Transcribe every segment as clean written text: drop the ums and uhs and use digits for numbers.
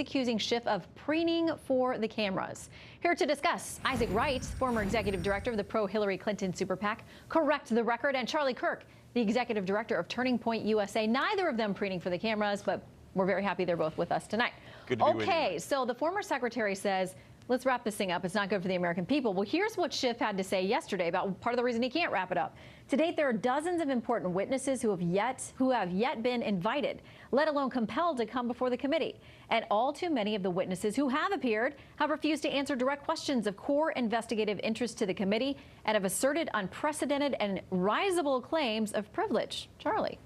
accusing Schiff of preening for the cameras. Here to discuss, Isaac Wright, former executive director of the pro-Hillary Clinton super PAC, Correct the Record, and Charlie Kirk, the executive director of Turning Point USA. Neither of them preening for the cameras, but we're very happy they're both with us tonight. Good to be with you. Okay, so the former secretary says, let's wrap this thing up. It's not good for the American people. Well, here's what Schiff had to say yesterday about part of the reason he can't wrap it up. To date, there are dozens of important witnesses who have yet been invited, let alone compelled to come before the committee. And all too many of the witnesses who have appeared have refused to answer direct questions of core investigative interest to the committee and have asserted unprecedented and risible claims of privilege. Charlie.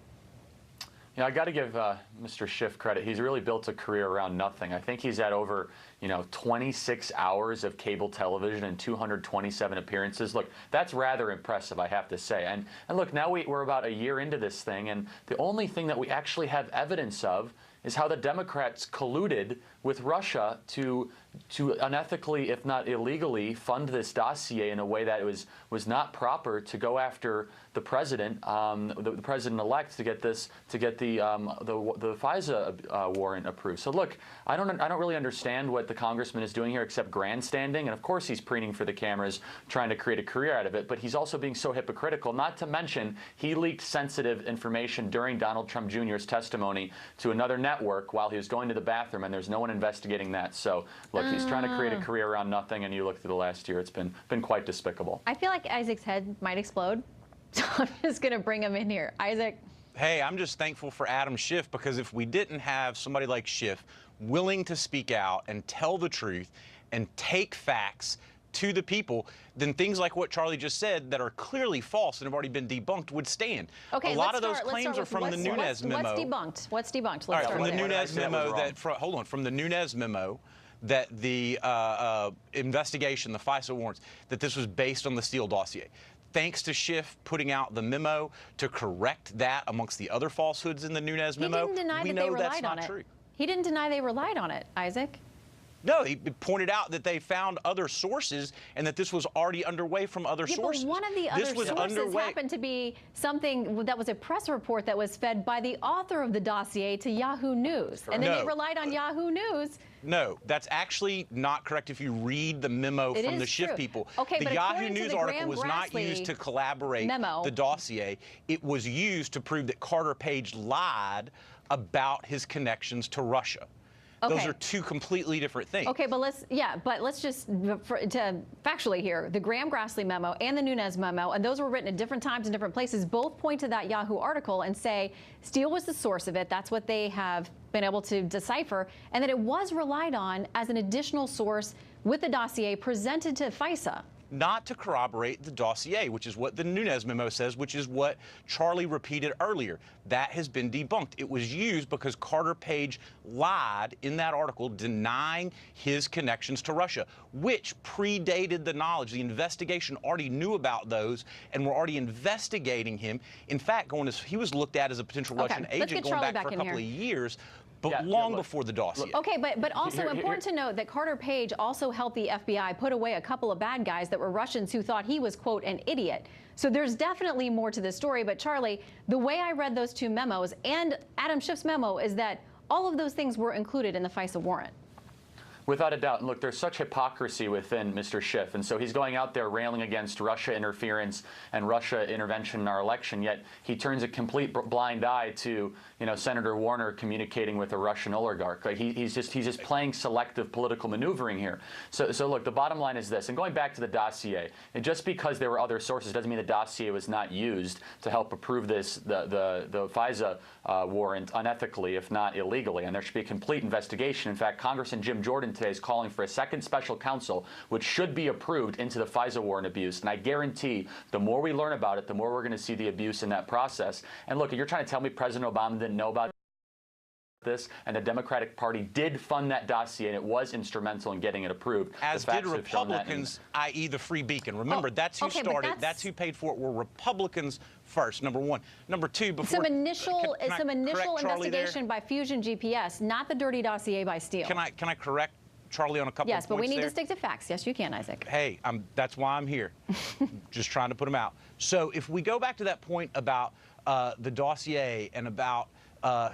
Yeah, I got to give Mr. Schiff credit. He's really built a career around nothing. I think he's had over, 26 hours of cable television and 227 appearances. Look, that's rather impressive, I have to say. And look, now we're about a year into this thing, and the only thing that we actually have evidence of is how the Democrats colluded with Russia to unethically, if not illegally, fund this dossier in a way that was not proper to go after the president, the president-elect, to get the FISA warrant approved. So look, I don't really understand what the congressman is doing here except grandstanding, and of course he's preening for the cameras, trying to create a career out of it. But he's also being so hypocritical. Not to mention, he leaked sensitive information during Donald Trump Jr.'s testimony to another network while he was going to the bathroom, and there's no one investigating that. So look, he's trying to create a career around nothing, and you look through the last year, it's been quite despicable. I feel like Isaac's head might explode, so I'm just going to bring him in here. Isaac. Hey, I'm just thankful for Adam Schiff, because if we didn't have somebody like Schiff willing to speak out and tell the truth and take facts to the people, then things like what Charlie just said that are clearly false and have already been debunked would stand. Okay, a lot of those claims are from the Nunes memo. What's debunked? All right, from the Nunes memo from the Nunes memo that the investigation, the FISA warrants, that this was based on the Steele dossier. Thanks to Schiff putting out the memo to correct that amongst the other falsehoods in the Nunes memo, we know that's not true. He didn't deny they relied on it, Isaac. No, he pointed out that they found other sources and that this was already underway from other sources. But one of the other sources happened to be something that was a press report that was fed by the author of the dossier to Yahoo News. And then they relied on Yahoo News. No, that's actually not correct if you read the memo from the Schiff people. Okay, the Yahoo News article was not used to collaborate the dossier. It was used to prove that Carter Page lied about his connections to Russia. Okay. Those are two completely different things. Okay, but let's just factually here, the Graham-Grassley memo and the Nunes memo, and those were written at different times in different places, both point to that Yahoo article and say Steele was the source of it. That's what they have been able to decipher, and that it was relied on as an additional source with the dossier presented to FISA. Not to corroborate the dossier, which is what the Nunes memo says, which is what Charlie repeated earlier. That has been debunked. It was used because Carter Page lied in that article, denying his connections to Russia, which predated the knowledge. The investigation already knew about those and were already investigating him. In fact, he was looked at as a potential Russian agent going back for a couple of years. But long before the dossier. Okay, but also important to note that Carter Page also helped the FBI put away a couple of bad guys that were Russians who thought he was, quote, an idiot. So there's definitely more to this story. But Charlie, the way I read those two memos and Adam Schiff's memo is that all of those things were included in the FISA warrant. Without a doubt. And look, there's such hypocrisy within Mr. Schiff. And so he's going out there railing against Russia interference and Russia intervention in our election, yet he turns a complete blind eye to, Senator Warner communicating with a Russian oligarch. Like he's just playing selective political maneuvering here. So look, the bottom line is this, and going back to the dossier, and just because there were other sources doesn't mean the dossier was not used to help approve the FISA warrant unethically, if not illegally. And there should be a complete investigation. In fact, Congressman Jim Jordan today is calling for a second special counsel, which should be approved into the FISA warrant abuse. And I guarantee the more we learn about it, the more we're going to see the abuse in that process. And look, if you're trying to tell me President Obama didn't know about this, and the Democratic Party did fund that dossier, and it was instrumental in getting it approved. As did Republicans, i.e. the Free Beacon. Remember, that's who started, that's who paid for it, were Republicans first, number one. Number two, before... Some initial investigation by Fusion GPS, not the dirty dossier by Steele. Can I correct Charlie on a couple of points? Yes, but we need to stick to facts. Yes, you can, Isaac. Hey, that's why I'm here. Just trying to put them out. So if we go back to that point about the dossier and about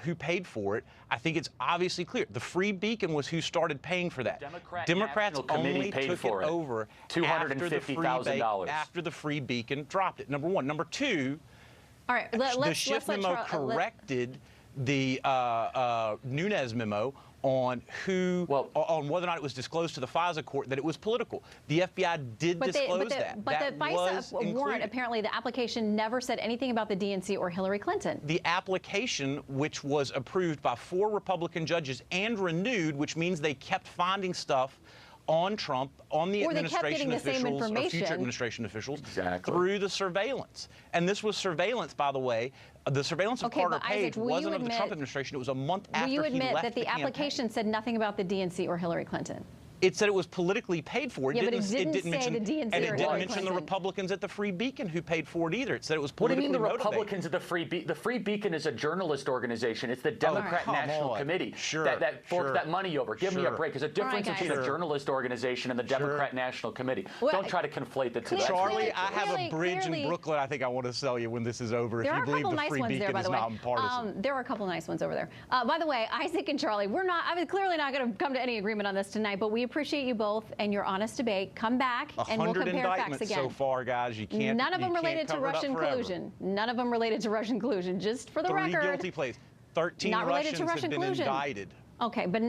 who paid for it, I think it's obviously clear. The Free Beacon was who started paying for that. Democrats only took it over $250,000 after the Free Beacon dropped it. Number one. Number two, all right, the Schiff memo corrected the Nunes memo on on whether or not it was disclosed to the FISA court that it was political. The FBI did disclose that. But the FISA warrant, apparently the application never said anything about the DNC or Hillary Clinton. The application, which was approved by 4 Republican judges and renewed, which means they kept finding stuff on Trump, on the administration officials, or future administration officials, through the surveillance. And this was surveillance, by the way. The surveillance of Carter Page wasn't of the Trump administration. It was a month after he left the campaign. Will you admit that the application said nothing about the DNC or Hillary Clinton? It said it was politically paid for. But it didn't mention the DNC and or it didn't mention the Republicans at the Free Beacon who paid for it either. It said it was politically motivated. What do you mean the Republicans at the Free Beacon? The Free Beacon is a journalist organization. It's the Democrat National Committee that forked that money over. Give me a break. There's a difference between a journalist organization and the Democrat National Committee. Don't try to conflate the two. Charlie, I have a bridge in Brooklyn I think I want to sell you when this is over. If you believe the Free Beacon is nonpartisan. There are a couple nice ones over there. By the way, Isaac and Charlie, I was clearly not going to come to any agreement on this tonight, but we appreciate you both and your honest debate. Come back and we'll compare facts again. So far, guys, you can't. None of them related to Russian collusion. None of them related to Russian collusion. Just for the record. 3 guilty pleas. 13 Russians have been indicted. Okay, but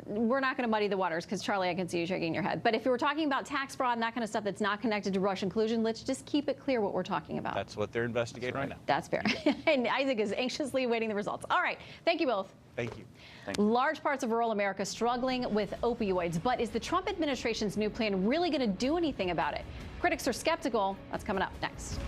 we're not going to muddy the waters because, Charlie, I can see you shaking your head. But if we were talking about tax fraud and that kind of stuff that's not connected to Russian collusion, let's just keep it clear what we're talking about. That's what they're investigating right now. That's fair. And Isaac is anxiously awaiting the results. All right. Thank you both. Thank you. Large parts of rural America struggling with opioids. But is the Trump administration's new plan really going to do anything about it? Critics are skeptical. That's coming up next.